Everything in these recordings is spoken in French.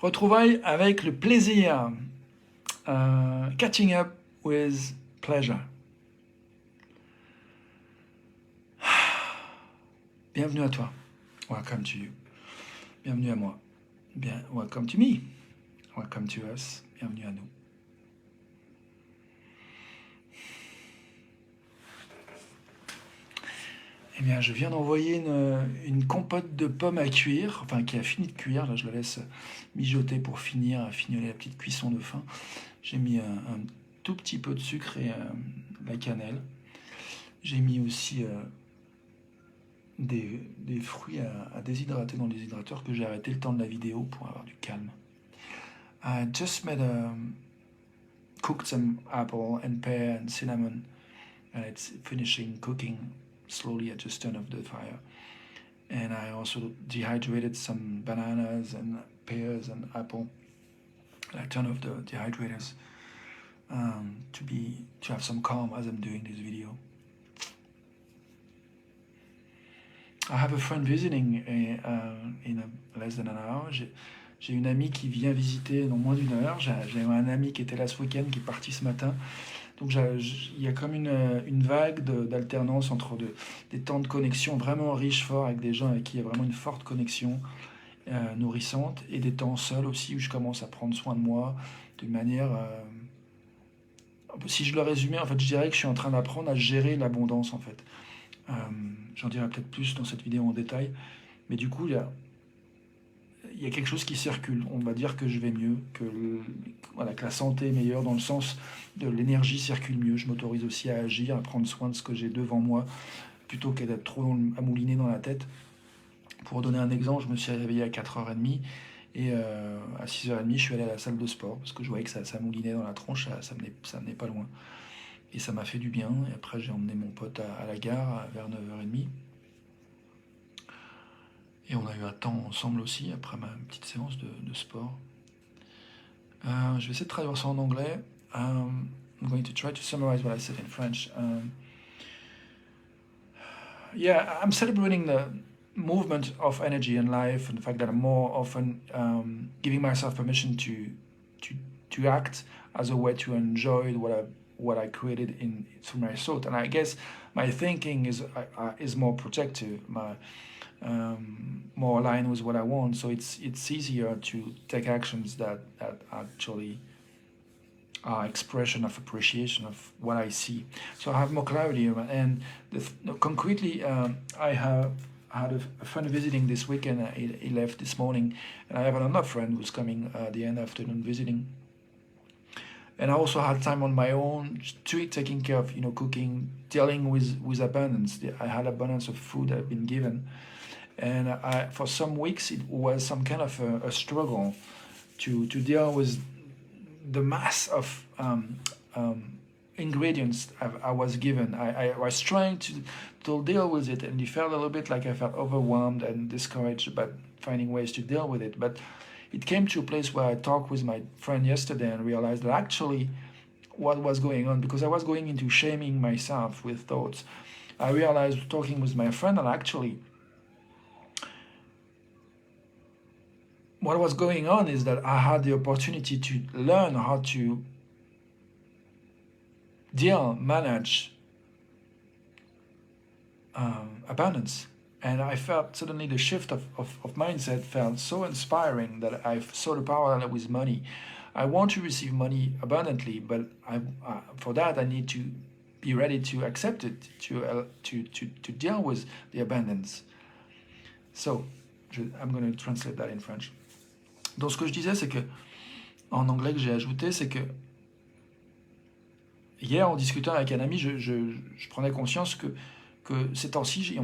Retrouvailles avec le plaisir. Catching up with pleasure. Bienvenue à toi. Welcome to you. Bienvenue à moi. Welcome to me. Welcome to us. Bienvenue à nous. Eh bien, je viens d'envoyer une compote de pommes à cuire, enfin qui a fini de cuire. Là, je la laisse mijoter pour finir la petite cuisson de fin. J'ai mis un tout petit peu de sucre et de la cannelle. J'ai mis aussi des fruits à déshydrater dans le déshydrateur que j'ai arrêté le temps de la vidéo pour avoir du calme. I just cooked some apple and pear and cinnamon, and it's finishing cooking slowly. I just turned off the fire. And I also dehydrated some bananas and pears and apple. And I turned off the dehydrators to have some calm as I'm doing this video. I have a friend visiting in less than an hour. J'ai une amie qui vient visiter dans moins d'une heure. J'ai un ami qui était là ce week-end, qui est parti ce matin. Donc il y a comme une vague d'alternance entre des temps de connexion vraiment riches, forts, avec des gens avec qui il y a vraiment une forte connexion nourrissante, et des temps seuls aussi où je commence à prendre soin de moi d'une manière... si je le résumais, en fait, je dirais que je suis en train d'apprendre à gérer l'abondance, en fait. J'en dirai peut-être plus dans cette vidéo en détail, mais du coup, il y a quelque chose qui circule. On va dire que je vais mieux, que la santé est meilleure, dans le sens de l'énergie circule mieux. Je m'autorise aussi à agir, à prendre soin de ce que j'ai devant moi, plutôt qu'à d'être trop à mouliner dans la tête. Pour donner un exemple, je me suis réveillé à 4h30, et à 6h30, je suis allé à la salle de sport, parce que je voyais que ça moulinait dans la tronche, ça venait pas loin. Et ça m'a fait du bien. Et après, j'ai emmené mon pote à la gare vers 9h30. Et on a eu un temps ensemble aussi, après ma petite séance de sport. Je vais essayer de traduire ça en anglais. I'm going to try to summarize what I said in French. I'm celebrating the movement of energy in life, and the fact that I'm more often giving myself permission to act as a way to enjoy what I created through my thought. And I guess my thinking is more protective, more aligned with what I want. So it's easier to take actions that actually are expression of appreciation of what I see. So I have more clarity, and concretely, I have had a friend visiting this weekend. He left this morning, and I have another friend who's coming at the end of the afternoon visiting. And I also had time on my own, taking care of, cooking, dealing with abundance. I had abundance of food I've been given. And for some weeks, it was some kind of a struggle to deal with the mass of ingredients I was given. I was trying to deal with it, and it felt a little bit like I felt overwhelmed and discouraged about finding ways to deal with it. But it came to a place where I talked with my friend yesterday and realized that actually what was going on, because I was going into shaming myself with thoughts. I realized, talking with my friend, that actually what was going on is that I had the opportunity to learn how to manage abundance. And I felt suddenly the shift of mindset felt so inspiring that I saw the power that with money. I want to receive money abundantly, but for that I need to be ready to accept it, to deal with the abundance. So, I'm going to translate that in French. Donc ce que je disais, c'est que, en anglais que j'ai ajouté, c'est que hier, en discutant avec un ami, je prenais conscience que ces temps-ci, j'ai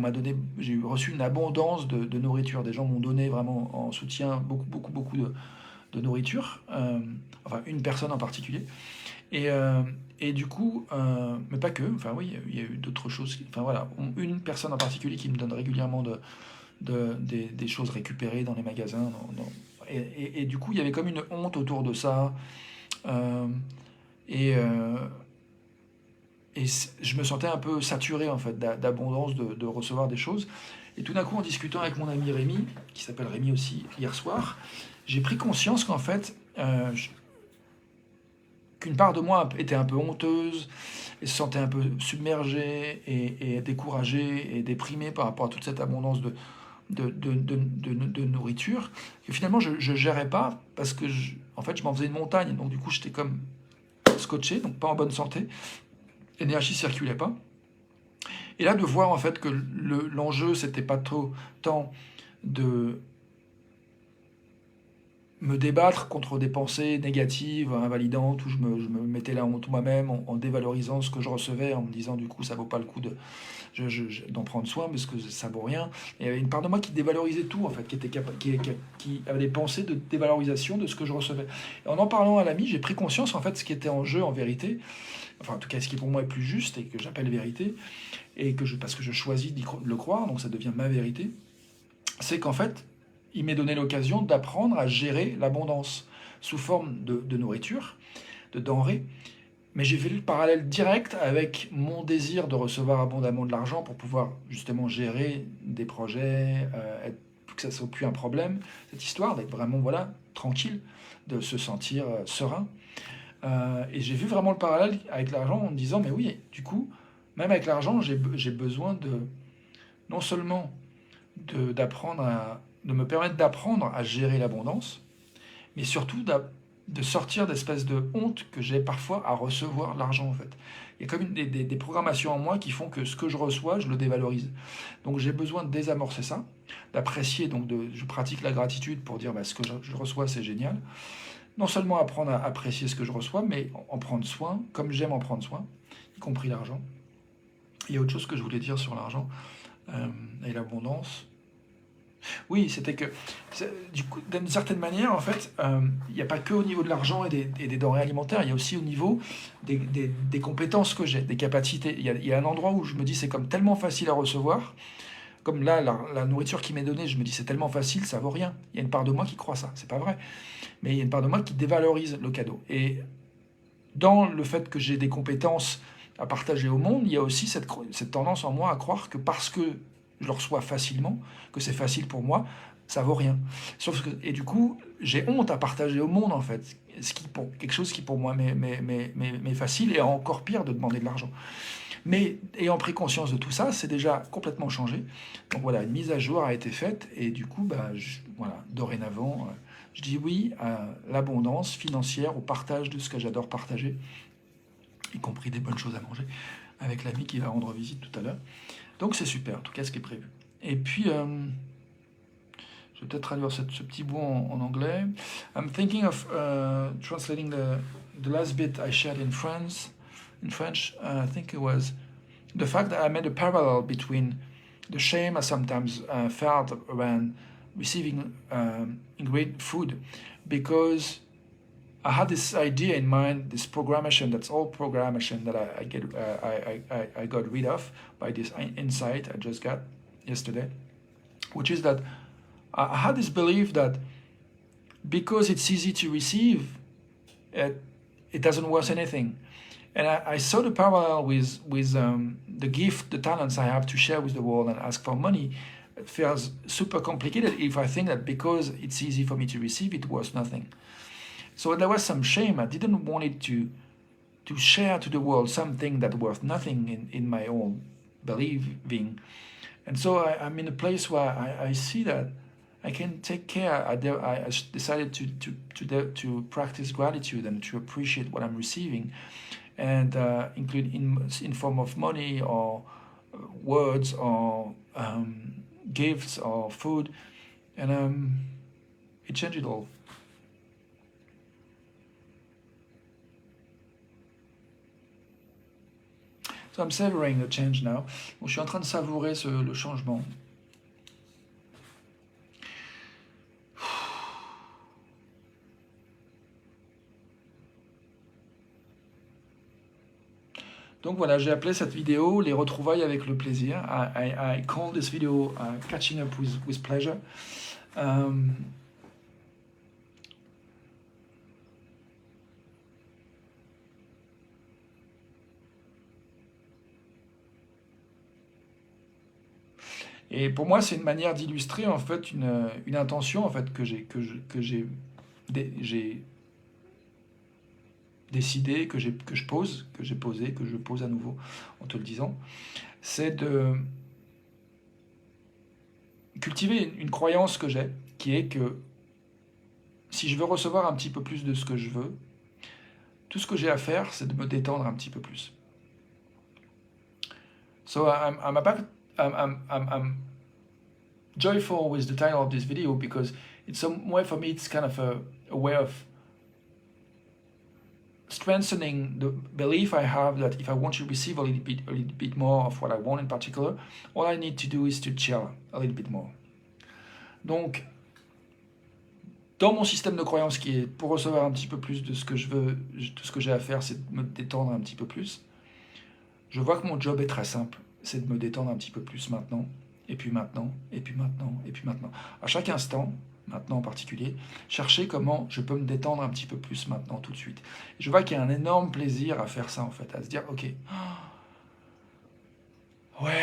reçu une abondance de nourriture. Des gens m'ont donné vraiment en soutien beaucoup de nourriture. Enfin, une personne en particulier. Et du coup, mais pas que, enfin oui, il y a eu d'autres choses. Enfin voilà, une personne en particulier qui me donne régulièrement des choses récupérées dans les magasins. Et du coup, il y avait comme une honte autour de ça. Et je me sentais un peu saturé en fait d'abondance, de recevoir des choses. Et tout d'un coup, en discutant avec mon ami Rémi, qui s'appelle Rémi aussi, hier soir, j'ai pris conscience qu'en fait, qu'une part de moi était un peu honteuse, et se sentait un peu submergée, et découragée, et déprimée par rapport à toute cette abondance de nourriture, que finalement je ne gérais pas, parce que en fait, je m'en faisais une montagne, donc du coup, j'étais comme scotché, donc pas en bonne santé, l'énergie ne circulait pas. Et là, de voir en fait que l'enjeu, c'était pas trop tant de me débattre contre des pensées négatives, invalidantes, où je me mettais la honte moi-même en dévalorisant ce que je recevais, en me disant du coup ça vaut pas le coup d'en prendre soin parce que ça vaut rien. Et il y avait une part de moi qui dévalorisait tout en fait, qui avait des pensées de dévalorisation de ce que je recevais. Et en parlant à l'ami, j'ai pris conscience en fait ce qui était en jeu en vérité, enfin en tout cas ce qui pour moi est plus juste et que j'appelle vérité, et parce que je choisis de le croire, donc ça devient ma vérité, c'est qu'en fait, il m'est donné l'occasion d'apprendre à gérer l'abondance sous forme de nourriture, de denrées, mais j'ai fait le parallèle direct avec mon désir de recevoir abondamment de l'argent pour pouvoir justement gérer des projets, que ça ne soit plus un problème, cette histoire d'être vraiment voilà, tranquille, de se sentir serein. Et j'ai vu vraiment le parallèle avec l'argent en me disant, mais oui, du coup, même avec l'argent, j'ai besoin non seulement de me permettre d'apprendre à gérer l'abondance, mais surtout de sortir d'espèces de honte que j'ai parfois à recevoir l'argent en fait. Il y a comme des programmations en moi qui font que ce que je reçois, je le dévalorise. Donc j'ai besoin de désamorcer ça, d'apprécier, donc je pratique la gratitude pour dire bah, ce que je reçois c'est génial. Non seulement apprendre à apprécier ce que je reçois, mais en prendre soin, comme j'aime en prendre soin, y compris l'argent. Il y a autre chose que je voulais dire sur l'argent et l'abondance. Oui, c'était que, du coup, d'une certaine manière, en fait, il n'y a pas que au niveau de l'argent et des denrées alimentaires, il y a aussi au niveau des compétences que j'ai, des capacités. Il y a un endroit où je me dis c'est comme tellement facile à recevoir, comme là, la nourriture qui m'est donnée, je me dis c'est tellement facile, ça vaut rien. Il y a une part de moi qui croit ça, c'est pas vrai. Mais il y a une part de moi qui dévalorise le cadeau. Et dans le fait que j'ai des compétences à partager au monde, il y a aussi cette tendance en moi à croire que parce que je le reçois facilement, que c'est facile pour moi, ça vaut rien. Et du coup, j'ai honte à partager au monde en fait, quelque chose qui pour moi m'est facile, et encore pire de demander de l'argent. Mais ayant pris conscience de tout ça, c'est déjà complètement changé. Donc voilà, une mise à jour a été faite, et du coup, bah, voilà, dorénavant, je dis oui à l'abondance financière, au partage de ce que j'adore partager, y compris des bonnes choses à manger, avec l'ami qui va rendre visite tout à l'heure. Donc c'est super, en tout cas ce qui est prévu. Et puis, je vais peut-être traduire ce petit bout en anglais. I'm thinking of translating the last bit I shared in France. In French, I think it was the fact that I made a parallel between the shame I sometimes felt when receiving ingredient food, because I had this idea in mind, this programmation, that's all programmation that I got rid of by this insight I just got yesterday, which is that I had this belief that because it's easy to receive, it doesn't worth anything. And I saw the parallel with the gift, the talents I have to share with the world and ask for money. It feels super complicated if I think that because it's easy for me to receive, it worth nothing. So there was some shame. I didn't want it to share to the world something that worth nothing in my own believing. And so I'm in a place where I see that I can take care. I decided to practice gratitude and to appreciate what I'm receiving, and include in form of money or words or gifts or food, and it changed it all. So I'm savoring the change now. Donc, je suis en train de savourer le changement. Donc voilà, j'ai appelé cette vidéo les retrouvailles avec le plaisir. I call this video Catching Up with Pleasure. Et pour moi, c'est une manière d'illustrer en fait une intention en fait j'ai décidé, que je pose, que j'ai posé, que je pose à nouveau en te le disant, c'est de cultiver une croyance que j'ai, qui est que si je veux recevoir un petit peu plus de ce que je veux, tout ce que j'ai à faire, c'est de me détendre un petit peu plus. So I'm joyful with the title of this video because it's some way for me, it's kind of a way of strengthening the belief I have that if I want to receive a little bit more of what I want in particular, all I need to do is to chill a little bit more. Donc, dans mon système de croyance qui est pour recevoir un petit peu plus de ce que je veux, tout ce que j'ai à faire, c'est de me détendre un petit peu plus. Je vois que mon job est très simple, c'est de me détendre un petit peu plus maintenant, et puis maintenant, et puis maintenant, et puis maintenant. À chaque instant, maintenant en particulier, chercher comment je peux me détendre un petit peu plus maintenant, tout de suite. Et je vois qu'il y a un énorme plaisir à faire ça, en fait, à se dire, ok, ouais,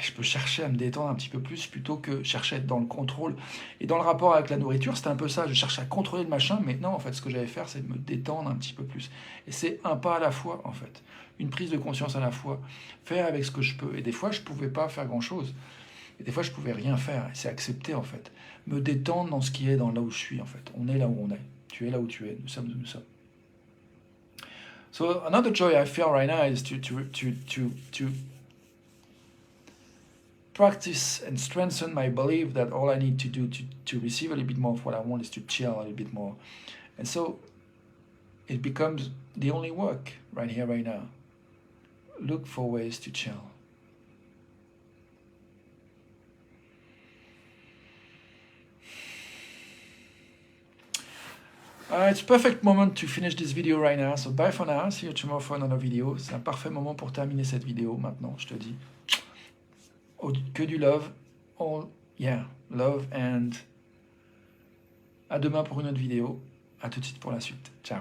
je peux chercher à me détendre un petit peu plus plutôt que chercher à être dans le contrôle. Et dans le rapport avec la nourriture, c'était un peu ça. Je cherchais à contrôler le machin, mais non, en fait, ce que j'allais faire, c'est de me détendre un petit peu plus. Et c'est un pas à la fois, en fait. Une prise de conscience à la fois. Faire avec ce que je peux. Et des fois, je ne pouvais pas faire grand-chose. Et des fois, je ne pouvais rien faire. Et c'est accepter, en fait. Me détendre dans ce qui est, dans là où je suis, en fait. On est là où on est. Tu es là où tu es. Nous sommes où nous sommes. So another joy I feel right now is to practice and strengthen my belief that all I need to do to receive a little bit more of what I want is to chill a little bit more. And so it becomes the only work right here, right now. Look for ways to chill. It's a perfect moment to finish this video right now. So bye for now. See you tomorrow for another video. C'est un parfait moment pour terminer cette vidéo maintenant, je te dis. Que du love. All, yeah, love and à demain pour une autre vidéo. À tout de suite pour la suite. Ciao.